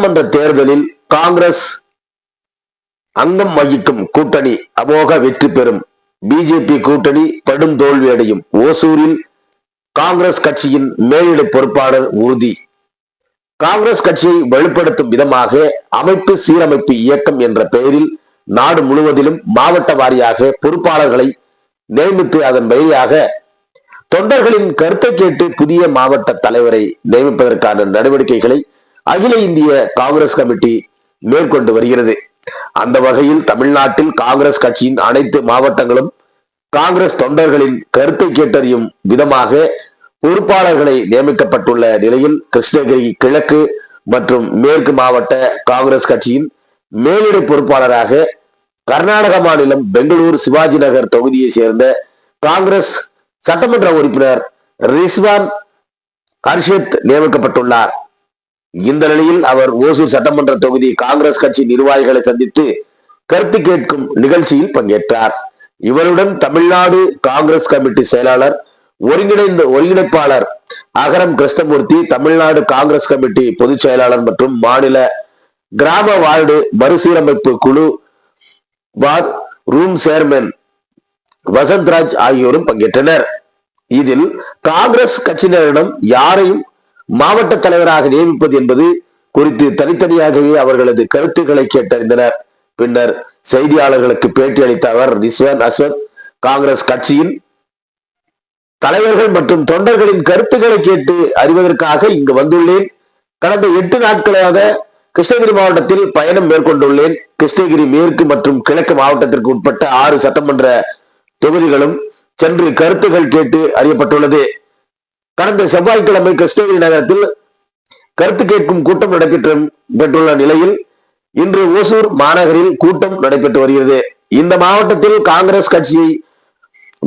சட்டமன்ற தேர்தலில் காங்கிரஸ் அங்கம் வகிக்கும் கூட்டணி அமோக வெற்றி பெறும். பிஜேபி கூட்டணி படும் தோல்வியடையும். ஓசூரில் காங்கிரஸ் கட்சியின் மேலிட பொறுப்பாளர் உறுதி. காங்கிரஸ் கட்சியை வலுப்படுத்தும் விதமாக அமைப்பு சீரமைப்பு இயக்கம் என்ற பெயரில் நாடு முழுவதிலும் மாவட்ட வாரியாக பொறுப்பாளர்களை நியமித்து அதன் வழியாக தொண்டர்களின் கருத்தை கேட்டு புதிய மாவட்ட தலைவரை நியமிப்பதற்கான நடவடிக்கைகளை அகில இந்திய காங்கிரஸ் கமிட்டி மேற்கொண்டு வருகிறது. அந்த வகையில் தமிழ்நாட்டில் காங்கிரஸ் கட்சியின் அனைத்து மாவட்டங்களும் காங்கிரஸ் தொண்டர்களின் கருத்தை கேட்டறியும் விதமாக பொறுப்பாளர்களை நியமிக்கப்பட்டுள்ள நிலையில் கிருஷ்ணகிரி கிழக்கு மற்றும் மேற்கு மாவட்ட காங்கிரஸ் கட்சியின் மேலிட பொறுப்பாளராக கர்நாடக மாநிலம் பெங்களூர் சிவாஜி நகர் தொகுதியை சேர்ந்த காங்கிரஸ் சட்டமன்ற உறுப்பினர் ரிஸ்வான் ஹர்ஷத் நியமிக்கப்பட்டுள்ளார். இந்த நிலையில் அவர் ஓசூர் சட்டமன்ற தொகுதி காங்கிரஸ் கட்சி நிர்வாகிகளை சந்தித்து கருத்து கேட்கும் நிகழ்ச்சியில் பங்கேற்றார். இவருடன் தமிழ்நாடு காங்கிரஸ் கமிட்டி செயலாளர் ஒருங்கிணைப்பாளர் அகரம் கிருஷ்ணமூர்த்தி, தமிழ்நாடு காங்கிரஸ் கமிட்டி பொதுச் செயலாளர் மற்றும் மாநில கிராம வார்டு மறுசீரமைப்பு குழு ரூம் சேர்மன் வசந்த்ராஜ் ஆகியோரும் பங்கேற்றனர். இதில் காங்கிரஸ் கட்சியினரிடம் யாரையும் மாவட்ட தலைவராக நியமிப்பது என்பது குறித்து தனித்தனியாகவே அவர்களது கருத்துக்களை கேட்டறிந்தனர். பின்னர் செய்தியாளர்களுக்கு பேட்டி அளித்த அவர், ரிஸ்வான் அஸ்வத் காங்கிரஸ் கட்சியின் தலைவர்கள் மற்றும் தொண்டர்களின் கருத்துக்களை கேட்டு அறிவதற்காக இங்கு வந்துள்ளேன். கடந்த 8 நாட்களாக கிருஷ்ணகிரி மாவட்டத்தில் பயணம் மேற்கொண்டுள்ளேன். கிருஷ்ணகிரி மேற்கு மற்றும் கிழக்கு மாவட்டத்திற்கு உட்பட்ட 6 சட்டமன்ற தொகுதிகளும் சென்று கருத்துக்கள் கேட்டு அறியப்பட்டுள்ளது. கடந்த செவ்வாய்க்கிழமை கிருஷ்ணகிரி நகரத்தில் கருத்து கேட்கும் கூட்டம் நடைபெற்றுள்ள நிலையில் இன்று ஓசூர் மாநகரில் கூட்டம் நடைபெற்று வருகிறது. இந்த மாவட்டத்தில் காங்கிரஸ் கட்சியை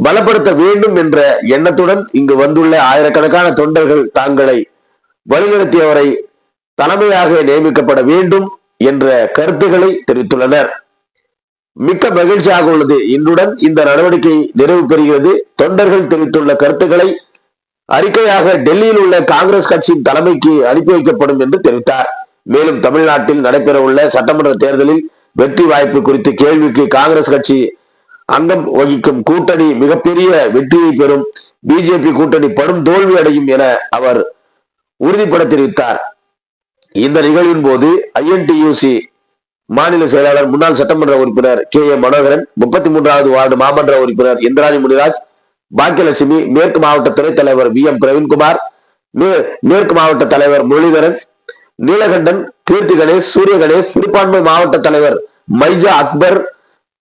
பலப்படுத்த வேண்டும் என்ற எண்ணத்துடன் இங்கு வந்துள்ள ஆயிரக்கணக்கான தொண்டர்கள் தாங்களை வழிநடத்தியவரை தலைமையாக நியமிக்கப்பட வேண்டும் என்ற கருத்துக்களை தெரிவித்துள்ளனர். மிக்க மகிழ்ச்சியாக உள்ளது. இன்றுடன் இந்த நடவடிக்கை நிறைவு பெறுகிறது. தொண்டர்கள் தெரிவித்துள்ள கருத்துக்களை அறிக்கையாக டெல்லியில் உள்ள காங்கிரஸ் கட்சியின் தலைமைக்கு அனுப்பி வைக்கப்படும் என்று தெரிவித்தார். மேலும் தமிழ்நாட்டில் நடைபெற உள்ள சட்டமன்ற தேர்தலில் வெற்றி வாய்ப்பு குறித்து கேள்விக்கு காங்கிரஸ் கட்சி அங்கம் வகிக்கும் கூட்டணி மிகப்பெரிய வெற்றியை பெறும், பிஜேபி கூட்டணி படும் தோல்வி அடையும் என அவர் உறுதிப்பட தெரிவித்தார். இந்த நிகழ்வின் போது INTUC மாநில செயலாளர் முன்னாள் சட்டமன்ற உறுப்பினர் KA மனோகரன், 33வது வார்டு மாமன்ற உறுப்பினர் இந்திராணி முனிராஜ், பாக்கியலட்சுமி, மேற்கு மாவட்ட துணைத் தலைவர் VM பிரவீன்குமார், மேற்கு மாவட்ட தலைவர் முரளிதரன், நீலகண்டன், கீர்த்தி கணேஷ், சூரிய கணேஷ், சிறுபான்மை மாவட்ட தலைவர் மைஜா அக்பர்,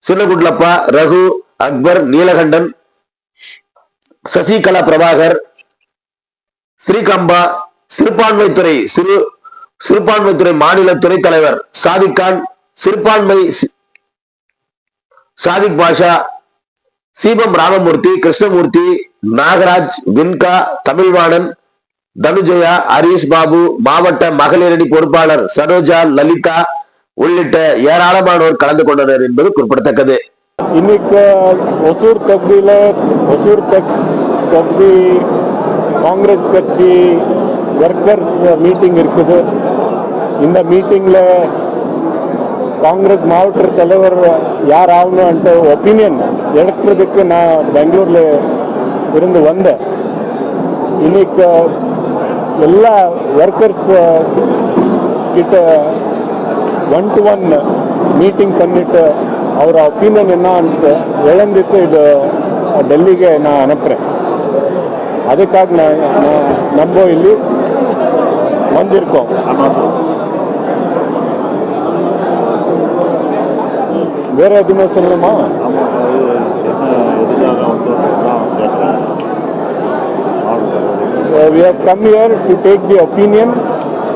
சின்னகுட்லப்பா, ரகு, அக்பர், நீலகண்டன், சசிகலா பிரபாகர், ஸ்ரீகம்பா, சிறுபான்மைத்துறை மாநில துணைத் தலைவர் சாதிக் கான், சாதிக் பாஷா, சீபம் ராமமூர்த்தி, கிருஷ்ணமூர்த்தி, நாகராஜ், வின்கா, தமிழ்வாணன், தனுஜயா, ஹரீஷ் பாபு, மாவட்ட மகளிரணி பொறுப்பாளர் சரோஜா, லலிதா உள்ளிட்ட ஏராளமானோர் கலந்து கொண்டனர் என்பது குறிப்பிடத்தக்கது. இன்னைக்கு ஒசூர் தொகுதி காங்கிரஸ் கட்சி ஒர்க்கர்ஸ் மீட்டிங் இருக்குது. இந்த மீட்டிங்கில் காங்கிரஸ் மாவட்ட தலைவர் யார் ஆகணும்ன்ட்டு ஒப்பீனியன் எடுக்கிறதுக்கு நான் பெங்களூரில் இருந்து வந்தேன். இன்னைக்கு எல்லா ஒர்க்கர்ஸ் கிட்ட 1-to-1 மீட்டிங் பண்ணிட்டு ಅವರ ಒಪಿನಿಯನ್ என்ன ಅಂತ ಹೇಳಂದಿತ್ತು. ಇದು ಡೆಲ್ಲಿಗೆ ನಾನು ಅನುப்புறேன். ಅದಕ್ಕಾಗಿ நம்ம ಇಲ್ಲಿ வந்திருக்கோம். வேற எதுவுமே சொல்லணுமா? So we have come here to take the opinion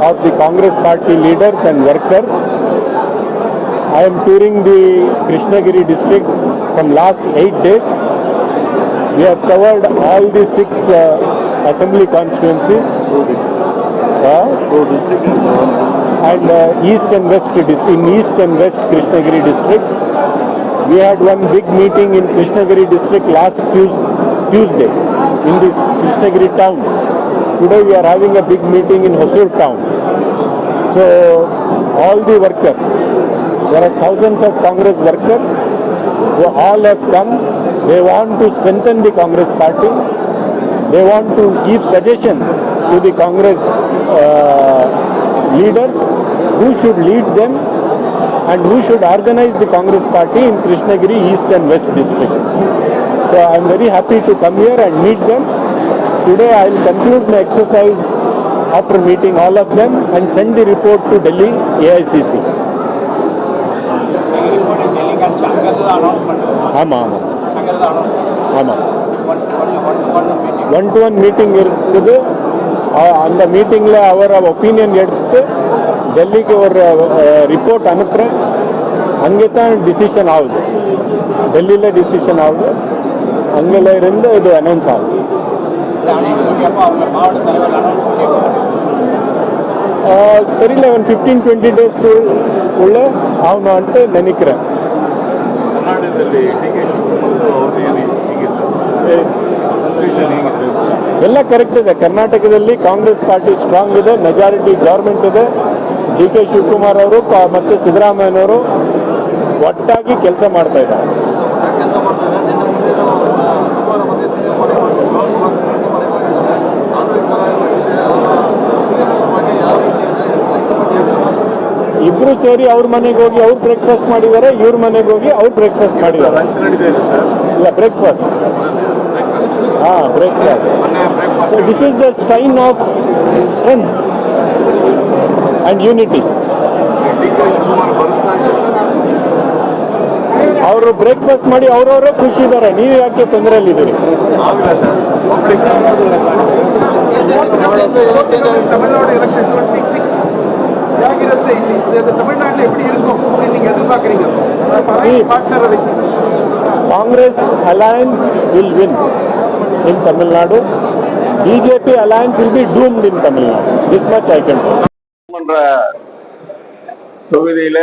of the Congress party leaders and workers. I am touring the Krishnagiri district from last 8 days. We have covered all the 6 assembly constituencies. 2 districts and east and west in east and west Krishnagiri district. We had one big meeting in Krishnagiri district last Tuesday in this Krishnagiri town. Today we are having a big meeting in Hosur town. So all the workers, there are thousands of Congress workers who all have come. They want to strengthen the Congress party. They want to give suggestion to the Congress leaders who should lead them and who should organize the Congress party in Krishnagiri East and West district. So I am very happy to come here and meet them. Today I will conclude my exercise after meeting all of them and send the report to Delhi AICC. ஆமாம் ஆமாம் one meeting இருக்குது. அந்த மீட்டிங்கில் அவர் opinion எடுத்து டெல்லிக்கு ஒரு report அனுப்புகிறேன். அங்கே தான் டிசிஷன் ஆகுது, டெல்லியில் டிசிஷன் ஆகுது. அங்கே இருந்து இது அனௌன்ஸ் ஆகுது. தெரியல, 15-20 days உள்ள ஆகணும்ட்டு நினைக்கிறேன். ಎಲ್ಲ ಕರೆಕ್ಟ್ ಇದೆ. ಕರ್ನಾಟಕದಲ್ಲಿ ಕಾಂಗ್ರೆಸ್ ಪಾರ್ಟಿ ಸ್ಟ್ರಾಂಗ್ ಇದೆ, ಮೆಜಾರಿಟಿ ಗವರ್ಮೆಂಟ್ ಇದೆ. ಡಿ ಕೆ ಶಿವಕುಮಾರ್ ಅವರು ಮತ್ತು ಸಿದ್ದರಾಮಯ್ಯನವರು ಒಟ್ಟಾಗಿ ಕೆಲಸ ಮಾಡ್ತಾ ಇದ್ದಾರೆ. ಇಬ್ರು ಸೇರಿ ಅವ್ರ ಮನೆಗೆ ಹೋಗಿ ಅವ್ರು ಬ್ರೇಕ್ಫಾಸ್ಟ್ ಮಾಡಿದ್ದಾರೆ, ಇವ್ರ ಮನೆಗೆ ಹೋಗಿ ಅವ್ರು ಬ್ರೇಕ್ಫಾಸ್ಟ್ ಮಾಡಿದ್ದಾರೆ. ಇಲ್ಲ, breakfast. breakfast. So this is the sign of strength and unity. ಅವರು ಬ್ರೇಕ್ಫಾಸ್ಟ್ ಮಾಡಿ ಅವರವರೇ ಖುಷಿ ಇದ್ದಾರೆ. ನೀವು ಯಾಕೆ ತೊಂದರೆಯಲ್ಲಿದ್ದೀರಿ? தமிழ்நாடு எலெக்ஷன் 26 யாகிரத்தை இந்த தமிழ்நாட்டில் எப்படி இருக்கும் நீங்க எதிர்பார்க்கறீங்க? பார்ட்னரை வச்சு Congress alliance will win in Tamil Nadu. BJP alliance will be doomed in Tamil Nadu. This much I can tell. தொகுதியில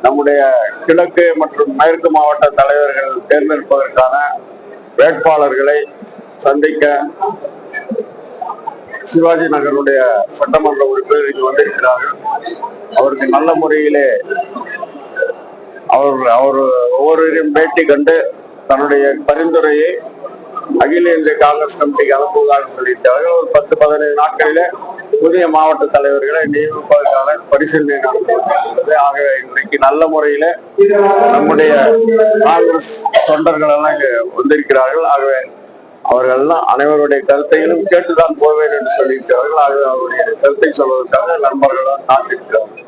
நம்முடைய கிழக்கு மற்றும் மேற்கு மாவட்ட தலைவர்கள் தேர்ந்தெடுப்பதற்கான வேட்பாளர்களை சந்திக்க சிவாஜி நகருடைய சட்டமன்ற உறுப்பினர் இங்கு வந்திருக்கிறார்கள். அவருக்கு நல்ல முறையிலே அவர் ஒவ்வொருவரையும் பேட்டி கண்டு தன்னுடைய பரிந்துரையை அகில இந்திய காங்கிரஸ் கமிட்டிக்கு அனுப்புவதாக சொல்லியிருக்கிறார்கள். ஒரு 10-15 நாட்களிலே புதிய மாவட்ட தலைவர்களை நியமிப்பதற்கான பரிசீலனை நடந்தது. ஆகவே இன்றைக்கு நல்ல முறையில நம்முடைய காங்கிரஸ் தொண்டர்கள் எல்லாம் இங்கு வந்திருக்கிறார்கள். ஆகவே அவர்கள் எல்லாம் அனைவருடைய கருத்தையும் கேட்டுதான் போவேன் என்று சொல்லியிருக்கிறார்கள். ஆகவே அவருடைய கருத்தை சொல்வதற்காக நண்பர்கள் காத்திருக்கிறார்கள்.